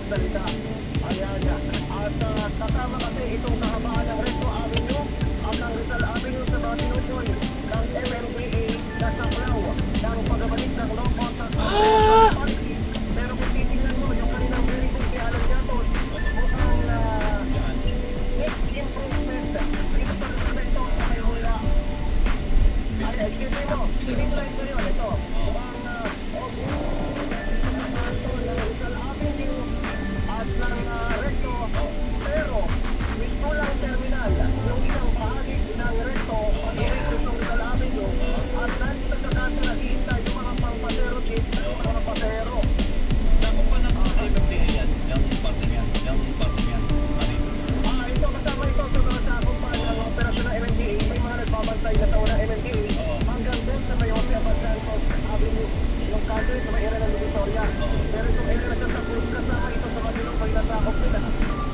magsalita. Ayan. At kasama kasi itong kahabaan ng Recto Avenue at ang Rizal Avenue sa mga tinukoy ng MMDA na saklaw ng pagbabalik ng law contact policy. Pero kung titingnan mo yung kanilang very good kay Alan Gatos, mukhang next improvement dito sa respeto sa may hula. Ay, excuse mo, tinitry ko yun. Ito, mukhang ng Rizal Avenue at ng Recto, pero mismo lang terminal yung isang bahagi ng Recto at ng Rizal Avenue at nandito sa kasa naghihintay yung mga pangpasero jeep yung mga pasero. Saan pa ng MMDA yan? Yung parte niyan? Ito kasama ito sa kumpanya ng operasyon ng MMDA. May mga nagbabantay na tao ng MMDA hanggang doon sa may Jose Abad Santos Avenue yung kanto sa may area ng Victoria. Pero itong area na Santa Cruz kasama ito sa Manilong may nasakop nila.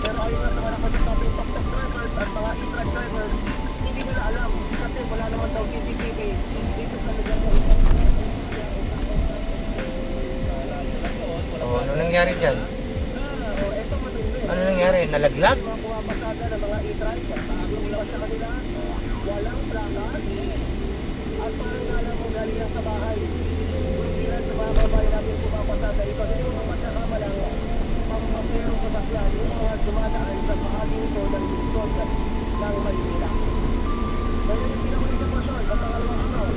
Pero ayun nga sa mga nakasasabing tok-tok drivers at mga e-truck drivers, hindi nila alam kasi wala naman daw CCTV dito sa lugar na ito. Oh, ano nangyari dyan? Ito matindi. Ano nangyari? Nalaglag? Mga pumapasada ng mga e-trike, pagod pa sa kanila, walang plakas, at parang alam mo galing lang sa bahay. Ilan sa mga babae natin pumapasada ito, hindi mo mapagkakamalang pampapero sa bakyan, yung mga dumadaan sa bahagi ito ng Luzon ng Maynila. Ngayon yung pinakuli sa pasyon, sa pangalawang araw,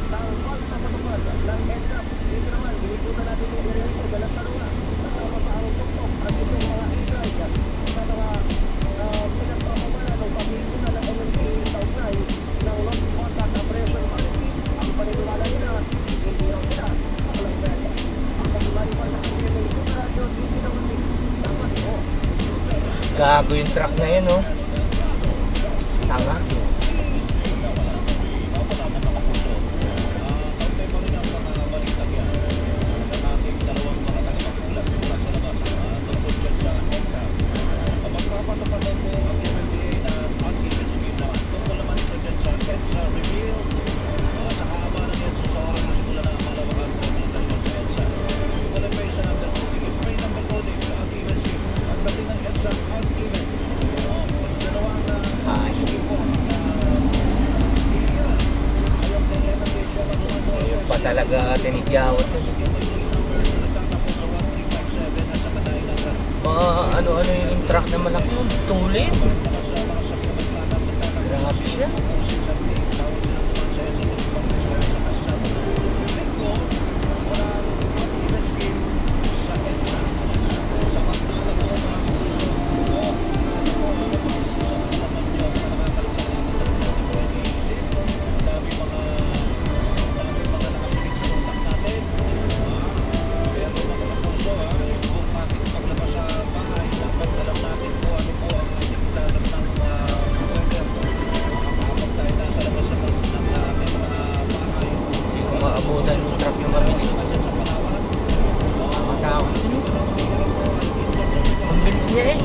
ng pagpapatupad ng EDSAP, dito naman, binikutan natin yung area ito, dalang talunga, kasama sa ang tuktok at itong mga e-trike, sa mga pinagpapamala ng pag-iikutan ng MMDA sa ugnay ng Lost Contact Operation Policy. Ang paniniwala nila, hindi raw sila ang pera. Ang pag-iwalipal na kanya ng ito na radyo, hindi naman dapat ito. Gago yung truck na yun, oh. Tanga. Talaga tinigyawat mga ano-ano yung truck na malaki tulid, grabe siya. Maabutan yung truck yung mabilis. Matawag yun. Ang bilis niya eh.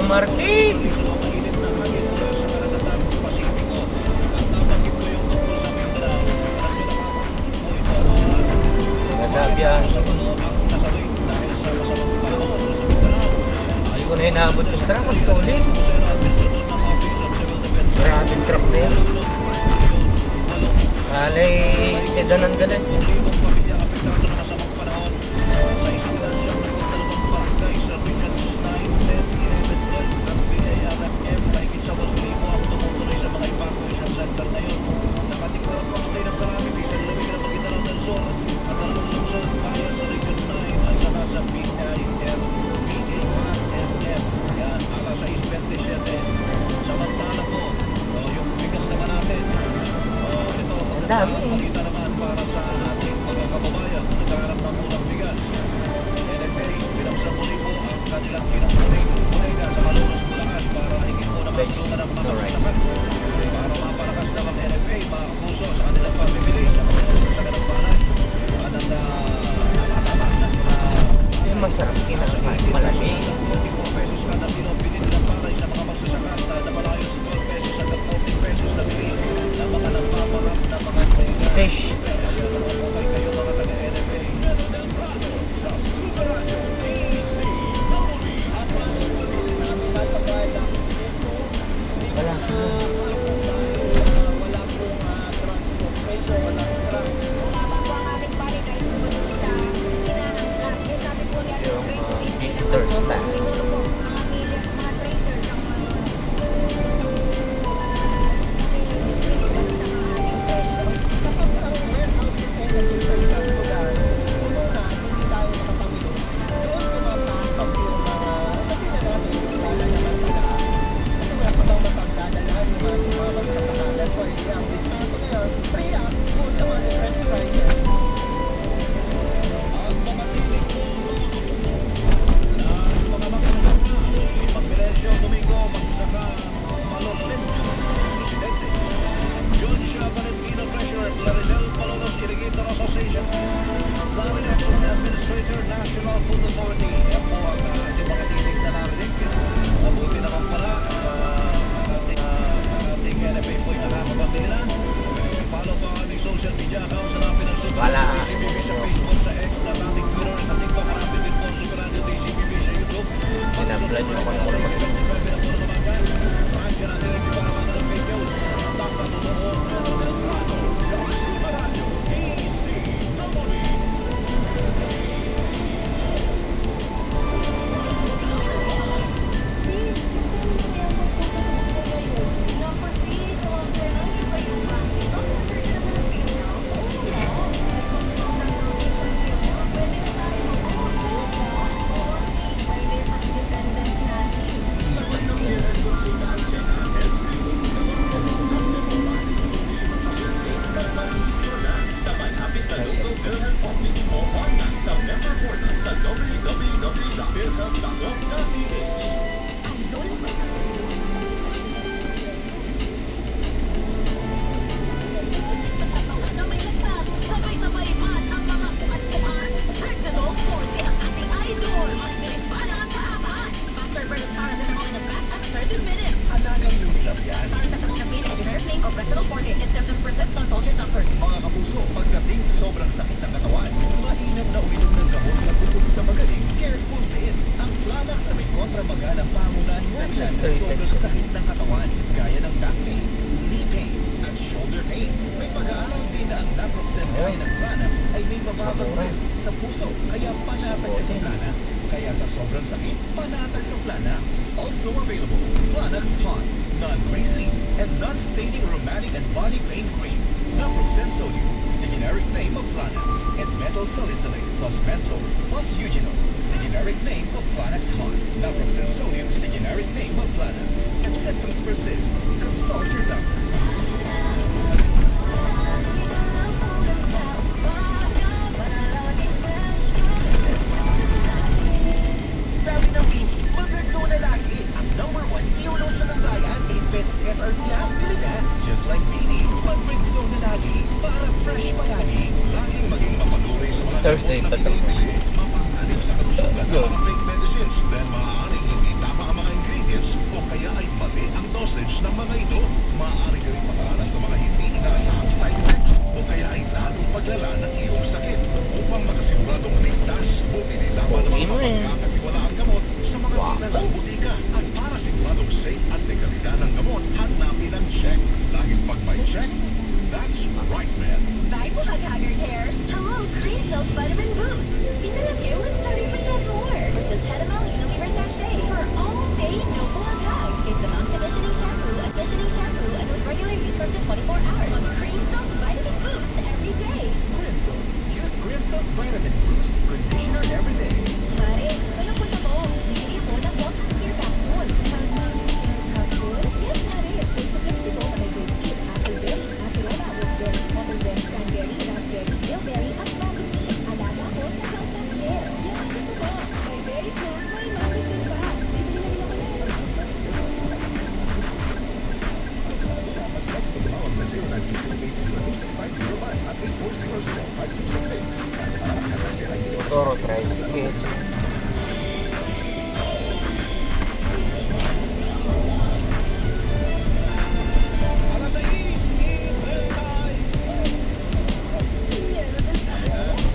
Martin. Nadabiyahan. Hindi ko na hinaabot yung truck. Magtuloy. Maraming truck na yan. Alay, sedan ang dalan. sa PIMF, yan, alas 6:27 warning and symptoms persist, consult your doctor. Mga kapuso, pagdating sa sobrang sakit ng katawan, mainam na uminom ng gamot na bukod sa magaling, careful din. Ang Planax na may kontramaganang pangunahing dahilan ng sobrang sakit ng katawan, gaya ng back pain, knee pain, at shoulder pain. May pag-aaral din na ang naproxen gaya ng Planax ay may mababang risk sa puso, kaya panatag ka sa Planax. Kaya sa sobrang sakit, panatag sa Planax. Also available, Planax Hot, non-greasy, and non-staining rheumatic and body pain cream. Naproxen sodium is the generic name of Planax, and methyl salicylate plus menthol plus eugenol is the generic name of Planax Hot. Naproxen sodium is the generic name of Planax. If symptoms persist, consult your doctor. Sabi ng Winnie, mag-Rexona lagi. Ang number 1 Q-lotion ng bayan. 8 pesos SRP lang. Bili na. Just like Beanie, mag-Rexona lagi para fresh palagi. Laging maging mapanuri sa mga Thursday gamot pa na to. pinipili, mapanganib sa kalusugan ng Yun. mga fake medicines dahil maaaring hindi tama ang mga ingredients o kaya ay mali ang dosage ng mga ito. Maaari ka rin makaranas ng mga hindi inaasahang side effects o kaya ay lalong paglala ng iyong sakit. Upang makasiguradong ligtas, bumili lamang ng Okay mga mo eh. mapagkakatiwalaang gamot sa mga Wow. kilalang butika. At para siguradong safe at legalidad ng gamot, hanapin ang check. Dahil pag may check, that's right, man. Bye po, haggard hair. Hello, Cream Silk Vitamin Boost. Pinalaki with 30% more. With the Tetamel Unilever Sachet for all day no hag. It's a non-conditioning shampoo, and with regular use for up to 24 hours. On Cream Silk Vitamin Boost every day. Grimsilk. Use Grimsilk Vitamin Boost Conditioner every day. Mare, ano po na mo? Bibili po ng Walk Clear Capsule. Capsule? Yes, Mare. It's flexible na may green tea, apple berry, acerola, wolfberry, waterberry, cranberry, raspberry, bilberry, at mango tea. Alaga po sa health and care. Yes, ito po. May berry fruit, may mango tea pa. Bibili na rin ako yan. Text tumawag na 0922-80-2690 at 8400-5266. Toro tricycle.